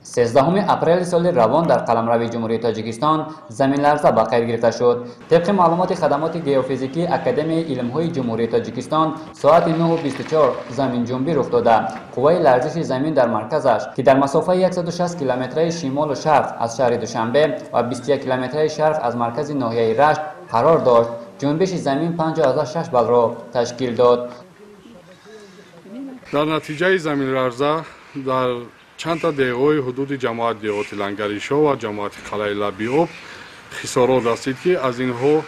13 اپریل سال روان در قلمرو جمهوری تاجیکستان زمین لرزه به خیر گرفته شد. طبق معلومات خدمات گئوفیزیکی اکادمی علم‌های جمهوری تاجیکستان ساعت 9:24 زمین جنبی رخ داده. قوه لرزش زمین در مرکزش که در مسافت 160 کیلومتری شمال و شرق از شهر دوشنبه و 21 کیلومتری شرق از مرکز ناحیه رشت قرار داشت. جنبش زمین 5.6 بال را تشکیل داد. در نتیجه زمین لرزه در چند تا دهه‌های حدود جماعت دهاتی لنگریشا و جماعت قلعه لبی آب خسارات رسید که از اینها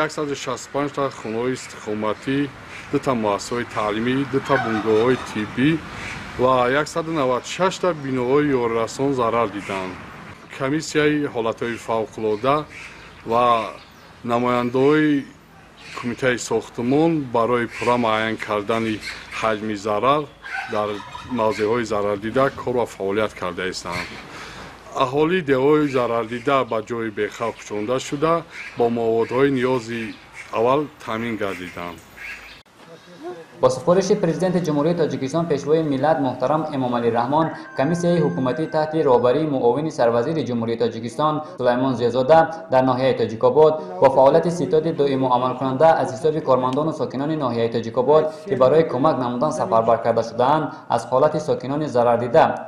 165 تا خانه‌های استقامتی، 2 تا مؤسسه‌های تعلیمی، 2 تا بنگاه‌های طبی و 196 تا بناهای یاررسان ضرر دیدند. کمیسیای حالت‌های فوق‌العاده و نماینده‌های کمیته ساختمان برای پورا معین کردن حجم ضرر در موضع‌های ضرر دیده کار و فعالیت کرده هستند. اهالی دهه‌های ضرر دیده به جای بی‌خوف کشانده شده با موادهای نیازی اول تامین گردیدند. با سفارش پرزیدنت جمهوری تاجیکستان پیشوای ملت محترم امام علی رحمان، کمیسیای حکومتی تحت رهبری معاون سروزیر جمهوری تاجیکستان سلیمان زیزاده در ناحیه تاجیک‌آباد با فعالیت ستاد دائم عمل کننده از حساب کارمندان و ساکنان ناحیه تاجیک‌آباد که برای کمک نمودن سفربر کرده شده‌اند از حالت ساکنان ضرر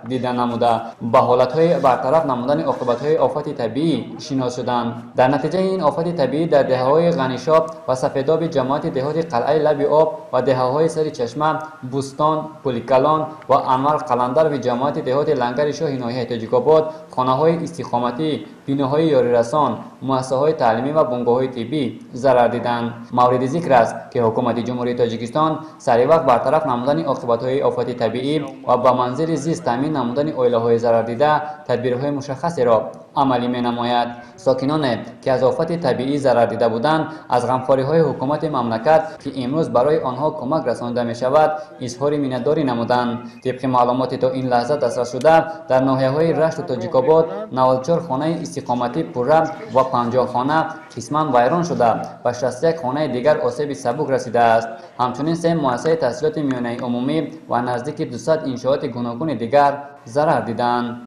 دیده نموده با حالت‌های برطرف نمودن عاقبت‌های آفات طبیعی شناس شدند. در نتیجه این آفات طبیعی در دهه‌های غنیشاب و سفیداب جماعت دهات قلعه لب آب و دهه‌های سر چشمه، بوستان، پلیکلان و انور قلندر و جماعت دهات لنگر شاه ناحیه تاجیک‌آباد خانه‌های استقامتی، بیناهای یاریرسان، مؤسسه‌های تعلیمی و بنگاه‌های طبی ضرر دیدند. مورد ذکر است که حکومت جمهوری تاجیکستان سریع وقت برطرف نمودن عاقبت‌های آفات طبیعی و با منظر زیست تامین نمودن عائله‌های ضرر دیده تدبیرهای مشخصی را عملی می‌نماید. ساکنان که از آفات طبیعی ضرر دیده بودند از غمخواری‌های حکومت مملکت که امروز برای آنها کمک رسانده می‌شود اظهار مینت‌داری نمودند. طبق معلومات تا این لحظه دسترس شده در ناحیه‌های رشت و تاجیک‌آباد 94 خانه استقامتی پوره و 50 خانه قسماً ویران شده و 61 خانه دیگر آسیب سبک رسیده است. همچنین 3 مؤسسه تحصیلات میانه عمومی و نزدیک 200 انشاءات گوناگون دیگر ضرر دیدند.